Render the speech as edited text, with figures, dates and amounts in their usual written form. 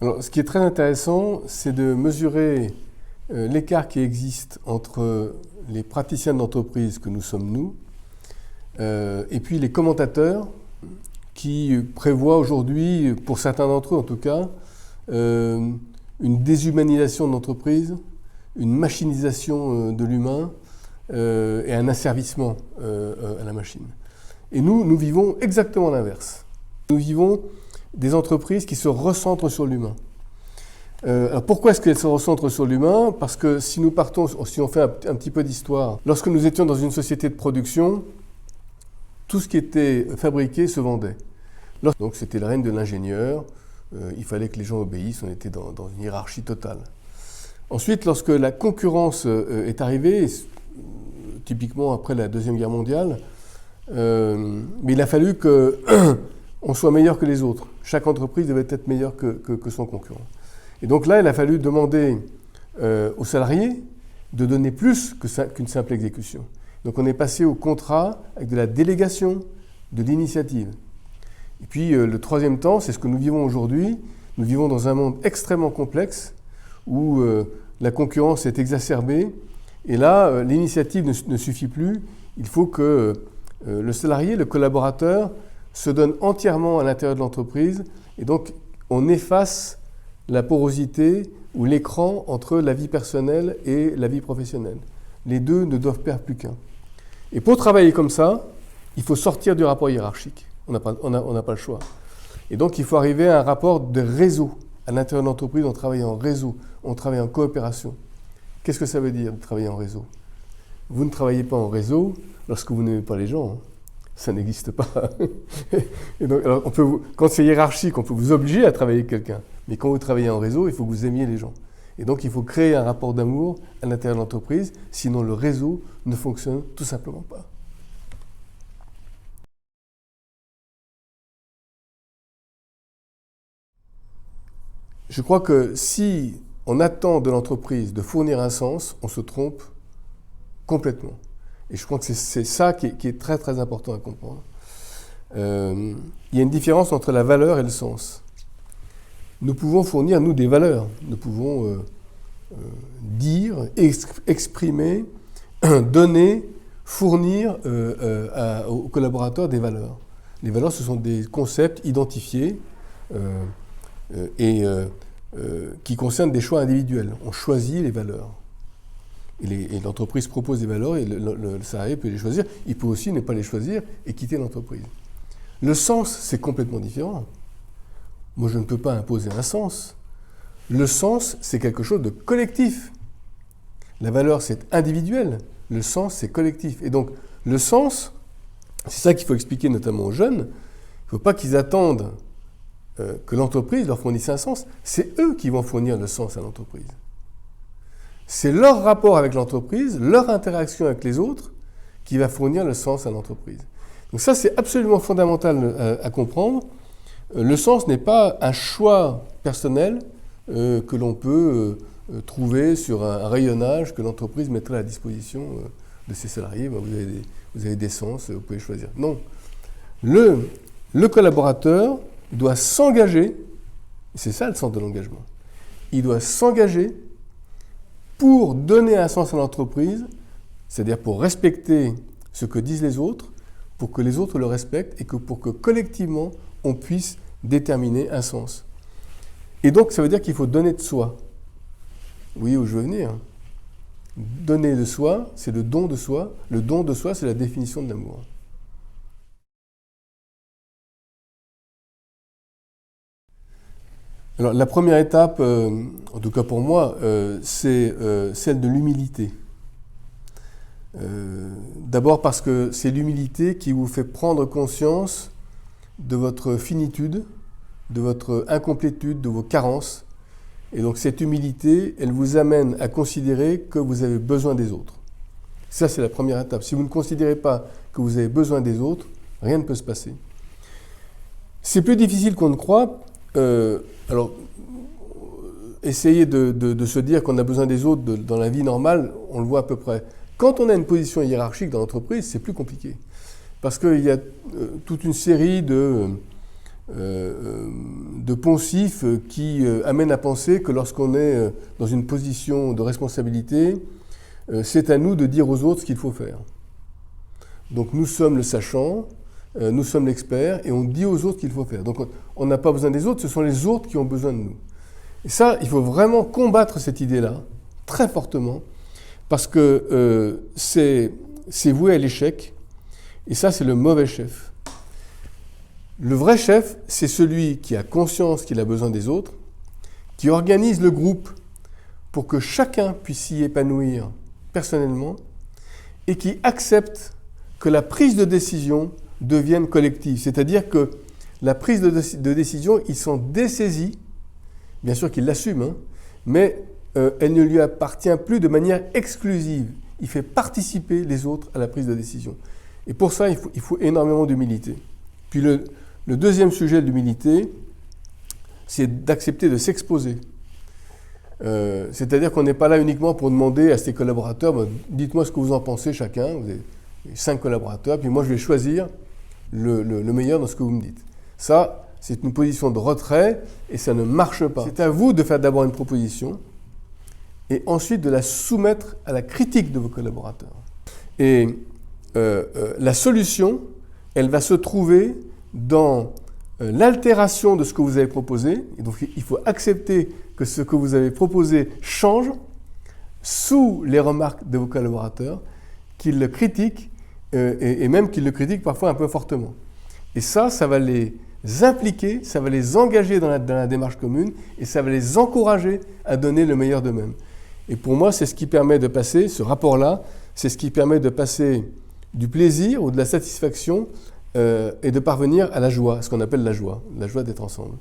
Alors, ce qui est très intéressant, c'est de mesurer l'écart qui existe entre les praticiens d'entreprise que nous sommes nous, et puis les commentateurs qui prévoient aujourd'hui, pour certains d'entre eux en tout cas, une déshumanisation de l'entreprise, une machinisation de l'humain et un asservissement à la machine. Et nous vivons exactement l'inverse. Nous vivons des entreprises qui se recentrent sur l'humain. Alors pourquoi est-ce qu'elles se recentrent sur l'humain? Parce que si on fait un petit peu d'histoire, lorsque nous étions dans une société de production, tout ce qui était fabriqué se vendait. Donc c'était le règne de l'ingénieur, il fallait que les gens obéissent, on était dans une hiérarchie totale. Ensuite, lorsque la concurrence est arrivée, typiquement après la Deuxième Guerre mondiale, mais il a fallu qu'on soit meilleur que les autres. Chaque entreprise devait être meilleure que son concurrent. Et donc là, il a fallu demander aux salariés de donner plus qu'une simple exécution. Donc on est passé au contrat avec de la délégation, de l'initiative. Et puis le troisième temps, c'est ce que nous vivons aujourd'hui. Nous vivons dans un monde extrêmement complexe où la concurrence est exacerbée. Et là, l'initiative ne suffit plus. Il faut que le salarié, le collaborateur, se donne entièrement à l'intérieur de l'entreprise. Et donc, on efface la porosité ou l'écran entre la vie personnelle et la vie professionnelle. Les deux ne doivent perdre plus qu'un. Et pour travailler comme ça, il faut sortir du rapport hiérarchique. On n'a pas le choix. Et donc, il faut arriver à un rapport de réseau. À l'intérieur de l'entreprise, on travaille en réseau, on travaille en coopération. Qu'est-ce que ça veut dire de travailler en réseau? Vous ne travaillez pas en réseau lorsque vous n'aimez pas les gens. Ça n'existe pas. Et donc, alors quand c'est hiérarchique, on peut vous obliger à travailler avec quelqu'un. Mais quand vous travaillez en réseau, il faut que vous aimiez les gens. Et donc, il faut créer un rapport d'amour à l'intérieur de l'entreprise, sinon le réseau ne fonctionne tout simplement pas. Je crois que si on attend de l'entreprise de fournir un sens, on se trompe complètement. Et je crois que c'est ça qui est très très important à comprendre. Il y a une différence entre la valeur et le sens. Nous pouvons fournir, nous, des valeurs. Nous pouvons dire, exprimer, donner, fournir aux collaborateurs des valeurs. Les valeurs, ce sont des concepts identifiés et qui concernent des choix individuels. On choisit les valeurs. Et l'entreprise propose des valeurs et le salarié peut les choisir. Il peut aussi ne pas les choisir et quitter l'entreprise. Le sens, c'est complètement différent. Moi, je ne peux pas imposer un sens. Le sens, c'est quelque chose de collectif. La valeur, c'est individuel. Le sens, c'est collectif. Et donc, le sens, c'est ça qu'il faut expliquer notamment aux jeunes. Il ne faut pas qu'ils attendent que l'entreprise leur fournisse un sens. C'est eux qui vont fournir le sens à l'entreprise. C'est leur rapport avec l'entreprise, leur interaction avec les autres, qui va fournir le sens à l'entreprise. Donc ça, c'est absolument fondamental à comprendre. Le sens n'est pas un choix personnel que l'on peut trouver sur un rayonnage que l'entreprise mettrait à la disposition de ses salariés. Vous avez des sens, vous pouvez choisir. Non. Le collaborateur doit s'engager, c'est ça le sens de l'engagement, il doit s'engager pour donner un sens à l'entreprise, c'est-à-dire pour respecter ce que disent les autres, pour que les autres le respectent et pour que collectivement, on puisse déterminer un sens. Et donc, ça veut dire qu'il faut donner de soi. Vous voyez où je veux venir? Donner de soi, c'est le don de soi. Le don de soi, c'est la définition de l'amour. Alors, la première étape, en tout cas pour moi, c'est celle de l'humilité. D'abord parce que c'est l'humilité qui vous fait prendre conscience de votre finitude, de votre incomplétude, de vos carences. Et donc cette humilité, elle vous amène à considérer que vous avez besoin des autres. Ça, c'est la première étape. Si vous ne considérez pas que vous avez besoin des autres, rien ne peut se passer. C'est plus difficile qu'on ne croit. Alors, essayer de se dire qu'on a besoin des autres dans la vie normale, on le voit à peu près. Quand on a une position hiérarchique dans l'entreprise, c'est plus compliqué. Parce qu'il y a toute une série de de poncifs qui amènent à penser que lorsqu'on est dans une position de responsabilité, c'est à nous de dire aux autres ce qu'il faut faire. Donc nous sommes le sachant, nous sommes l'expert, et on dit aux autres qu'il faut faire. Donc on n'a pas besoin des autres, ce sont les autres qui ont besoin de nous. Et ça, il faut vraiment combattre cette idée-là, très fortement, parce que c'est voué à l'échec, et ça, c'est le mauvais chef. Le vrai chef, c'est celui qui a conscience qu'il a besoin des autres, qui organise le groupe pour que chacun puisse s'y épanouir personnellement, et qui accepte que la prise de décision devienne collective. C'est-à-dire que la prise de décision, ils sont dessaisis, bien sûr qu'ils l'assument, hein, mais elle ne lui appartient plus de manière exclusive. Il fait participer les autres à la prise de décision. Et pour ça, il faut énormément d'humilité. Puis le deuxième sujet de l'humilité, c'est d'accepter de s'exposer. C'est-à-dire qu'on n'est pas là uniquement pour demander à ses collaborateurs, dites-moi ce que vous en pensez chacun, vous avez 5 collaborateurs, puis moi je vais choisir le meilleur dans ce que vous me dites. Ça, c'est une position de retrait et ça ne marche pas. C'est à vous de faire d'abord une proposition et ensuite de la soumettre à la critique de vos collaborateurs. Et la solution, elle va se trouver dans l'altération de ce que vous avez proposé. Et donc il faut accepter que ce que vous avez proposé change sous les remarques de vos collaborateurs, qu'ils le critiquent et même qu'ils le critiquent parfois un peu fortement. Et ça va les impliquer, ça va les engager dans la démarche commune et ça va les encourager à donner le meilleur d'eux-mêmes. Et pour moi, c'est ce qui permet de passer, ce rapport-là, c'est ce qui permet de passer du plaisir ou de la satisfaction et de parvenir à la joie, ce qu'on appelle la joie d'être ensemble.